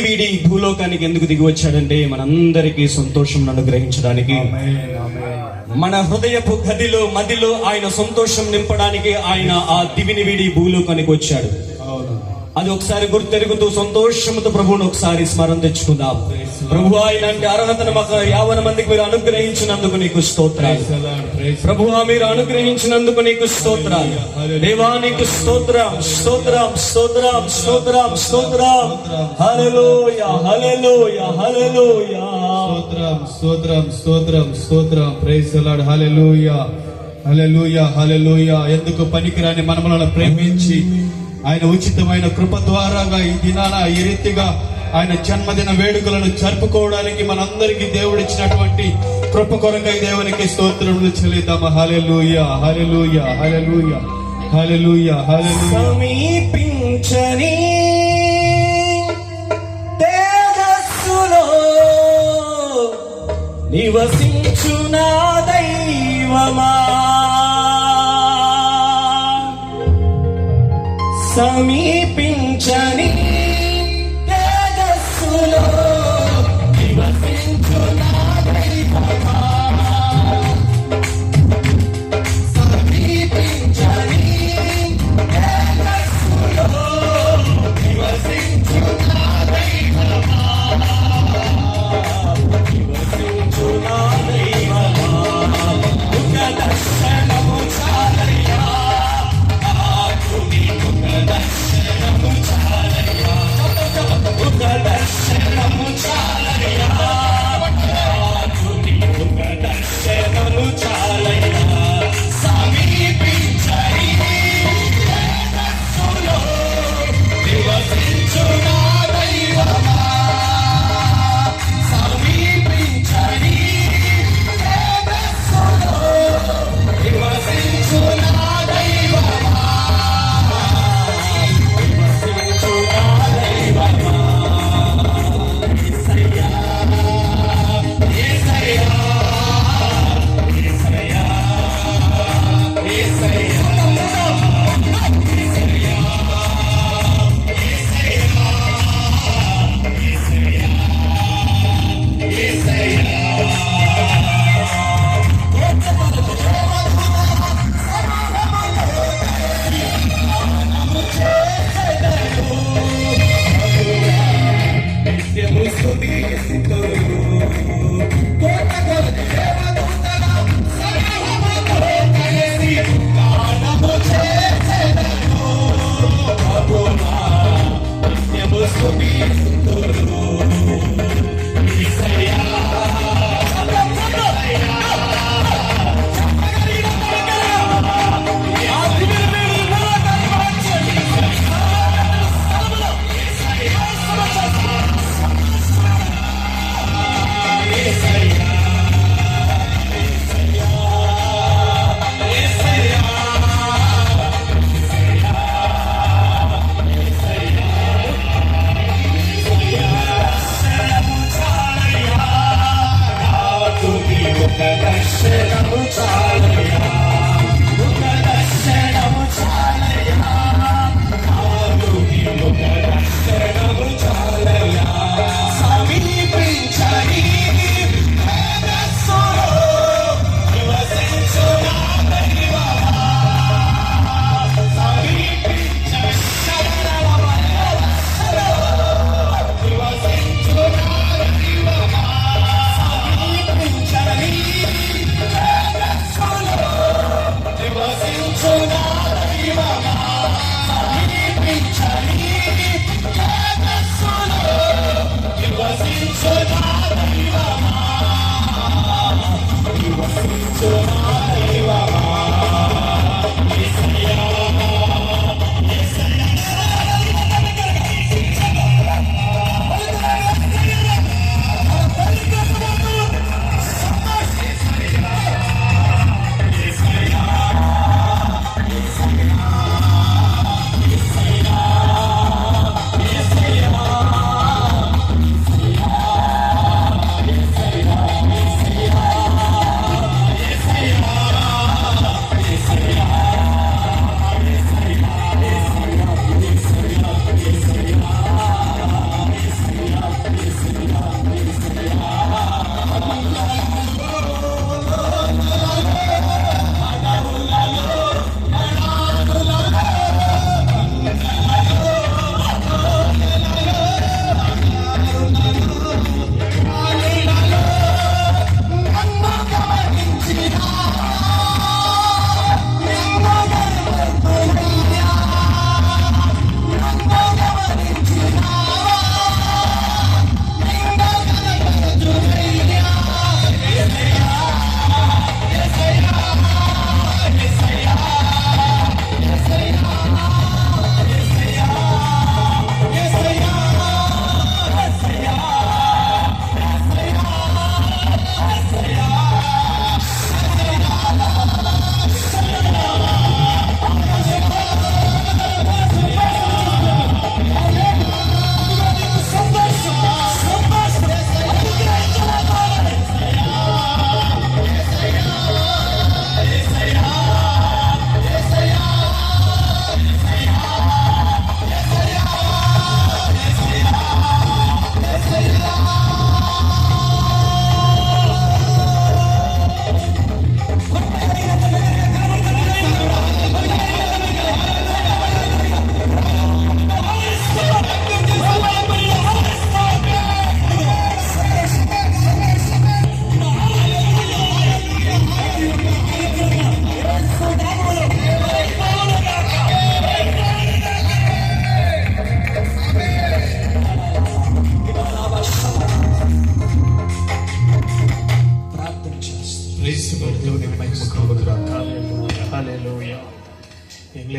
వీడి భూలోకానికి ఎందుకు దిగి వచ్చాడంటే మనందరికీ సంతోషం అనుగ్రహించడానికి. మన హృదయపు గదిలో మదిలో ఆయన సంతోషం నింపడానికి ఆయన ఆ దివిని వీడి భూలోకానికి వచ్చాడు. అది ఒకసారి గుర్తెరుగుతూ సంతోషంతో ప్రభువును ఒకసారి స్మరణ తెచ్చుకుందాం. ప్రభు ఇలాంటి అర్హతను మాకు 50 మందికి మీరు అనుగ్రహించినందుకు నీకు స్తోత్రాలు. ప్రభువా మీరు అనుగ్రహించినందుకు నీకు స్తోత్రాలు. దేవా నీకు స్తోత్రం స్తోత్రం స్తోత్రం స్తోత్రం స్తోత్రం. హల్లెలూయా హల్లెలూయా హల్లెలూయా. స్తోత్రం స్తోత్రం స్తోత్రం స్తోత్రం. Praise the Lord. Hallelujah hallelujah hallelujah. ఎందుకు పనికిరాని మనములను ప్రేమించి ఆయన ఉచితమైన కృప ద్వారాగా ఈ దినాన ఈ రీతిగా ఆయన జన్మదిన వేడుకలను జరుపుకోవడానికి మనందరికీ దేవుడిచ్చినటువంటి కృప కొరకై దేవునికి స్తోత్రములు చెల్లిద్దాము. హల్లెలూయా హల్లెలూయా హల్లెలూయా హల్లెలూయా హల్లెలూయా. సమీపించని తేజస్సులో నివసించునా దైవమా, సమీపించని తేజస్సులో నివసించునా దైవమా, సమీపించని తేజస్సులో నివసించునా దైవమా, నివసించునా దైవమా. ముఖ దర్శనము చాలయ్యా, దర్శనము చాలయ్యా, ముఖ దర్శనము చాలయ్యా, ముఖ దర్శనము చాలయ్యా. సమీపించని తేజస్సులో నివసించునా దైవమా, సమీపించని తేజస్సులో నివసించునా దైవమా, నివసించునా దైవమా. యేసయ్యా యేసయ్యా యేసయ్యా యేసయ్యా నిత్యము స్తుతింతురు. కోట కొలది దేవదూతల సమూహముతో కలిసి గానము చేసెదరు. ప్రభువా నిత్యము స్తుతింతురు. యేసయ్యా దర్శనము చాలయ్యా, ముఖ దర్శనము చాలయ్యా, ముఖ దర్శనము చాలయ్యా. సమీపించని తేజస్సులో నివసించునా దైవమా, సమీపించని నివసించునా దైవమా, సమీపించని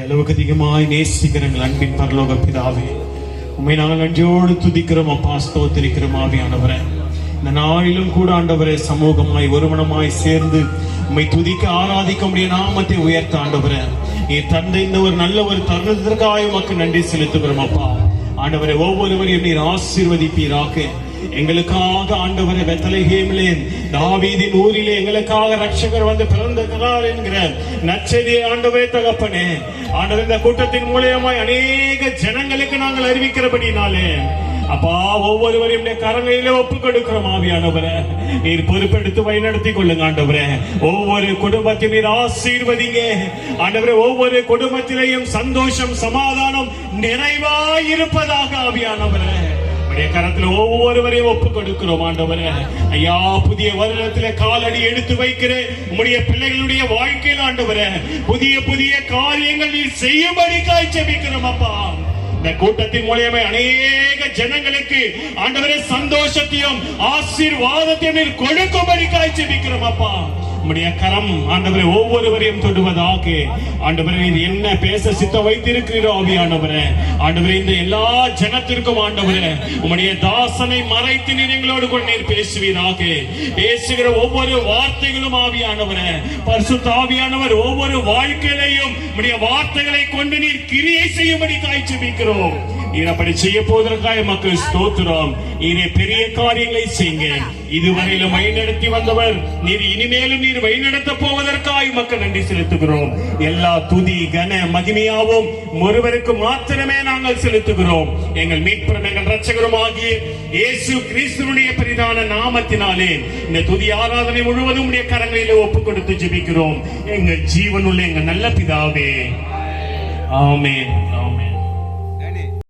அளவுக்கு அதிகமாய் நேசிக்கிற எங்கள் அன்பின் பரலோக பிதாவே, உம்மை நாங்கள் நன்றியோடு துதிக்கிறோம் அப்பா, ஸ்தோத்திரிக்கிறோம் ஆவியானவரே. இந்த நாளிலும் கூட ஆண்டவரே சமூகமாய் ஒருமனமாய் சேர்ந்து உம்மை துதிக்க ஆராதிக்க முடிய நாமத்தை உயர்த்த ஆண்டவரே, நீ தந்தை இந்த ஒரு நல்ல ஒரு தருணத்திற்காக உமக்கு நன்றி செலுத்துகிறோம் அப்பா. ஆண்டவரே ஒவ்வொருவரையும் நீர் ஆசீர்வதிப்பீராக. எங்களுக்காக ஆண்டவரே பெத்லகேமிலே தாவீதின் ஊரிலே எங்களுக்காக ரட்சகர் வந்து பிறந்திருக்கிறார் என்கிற நற்செய்தியை ஆண்டவரே தகப்பனே, ஆண்டவர் இந்த கூட்டத்தின் மூலமாய் அநேக ஜனங்களுக்கு நாங்கள் அறிவிக்கிறபடினாலே அப்பா ஒவ்வொருவரையும் கரங்களிலே ஒப்புக் கொடுக்கிறோம் ஆவியானவரே. நீர் பொறுப்பெடுத்து வழிநடத்தி கொள்ளுங்க ஆண்டவரே. ஒவ்வொரு குடும்பத்தையும் நீர் ஆசீர்வதிங்க ஆண்டவரே. ஒவ்வொரு குடும்பத்திலேயும் சந்தோஷம் சமாதானம் நிறைவாய் இருப்பதாக ஆவியானவரே. கரத்துல ஒவ்வொருவரையும் ஒப்புக் கொடுக்கிறோம் ஆண்டவரே. ஐயா, புதிய வருடத்திலே காலடி எடுத்து வைக்கிற உம்முடைய பிள்ளைகளுடைய வாழ்க்கையில் ஆண்டவரே புதிய புதிய காரியங்கள் நீ செய்யும்படி ஜெபிக்கிறோம் அப்பா. இந்த கூட்டத்தின் மூலமே அநேக ஜனங்களுக்கு ஆண்டவரே சந்தோஷத்தையும் ஆசீர்வாதத்தையும் நீர் கொடுக்கும்படி ஜெபிக்கிறோம் அப்பா. உம்முடைய கரம் ஆண்டவரே ஒவ்வொருவரையும் தொடுவதாக. ஆண்டவரே நீர் என்ன பேச சித்தம் வைத்திருக்கிறீரோ ஆவியானவரே, ஆண்டவரே இந்த எல்லா ஜனத்திற்கும் ஆண்டவரே உம்முடைய தாசனை மறைத்து நீர் எங்களோடு கூட நீர் பேசுவீராக. பேசுகிற ஒவ்வொரு வார்த்தைகளும் ஆவியானவரே, பரிசுத்த ஆவியானவர் ஒவ்வொரு வாழ்க்கையிலையும் உம்முடைய வார்த்தைகளை கொண்டு நீர் கிரியை செய்யும்படி ஜெபிக்கிறோம். நீர் அப்படி செய்ய போவதற்காக மக்கள் ஸ்தோத்திரம். நீரே பெரிய காரியங்களை செய்யுங்க. இதுவரையிலும் வழிநடத்தி வந்தவர் நீர், இனிமேலும் நீர் வழிநடத்த போவதற்காக மக்கள் நன்றி செலுத்துகிறோம். எல்லா துதி கன மகிமையாவும் ஒருவருக்கு மாத்திரமே நாங்கள் செலுத்துகிறோம். எங்கள் மீட்பரும் எங்கள் இரட்சகரும் ஆகிய இயேசு கிறிஸ்துவினுடைய பரிதான நாமத்தினாலே இந்த துதி ஆராதனை முழுவதும் உடைய கரங்களிலே ஒப்புக் கொடுத்து ஜெபிக்கிறோம் எங்கள் ஜீவனுள்ள எங்கள் நல்ல பிதாவே. ஆமென்.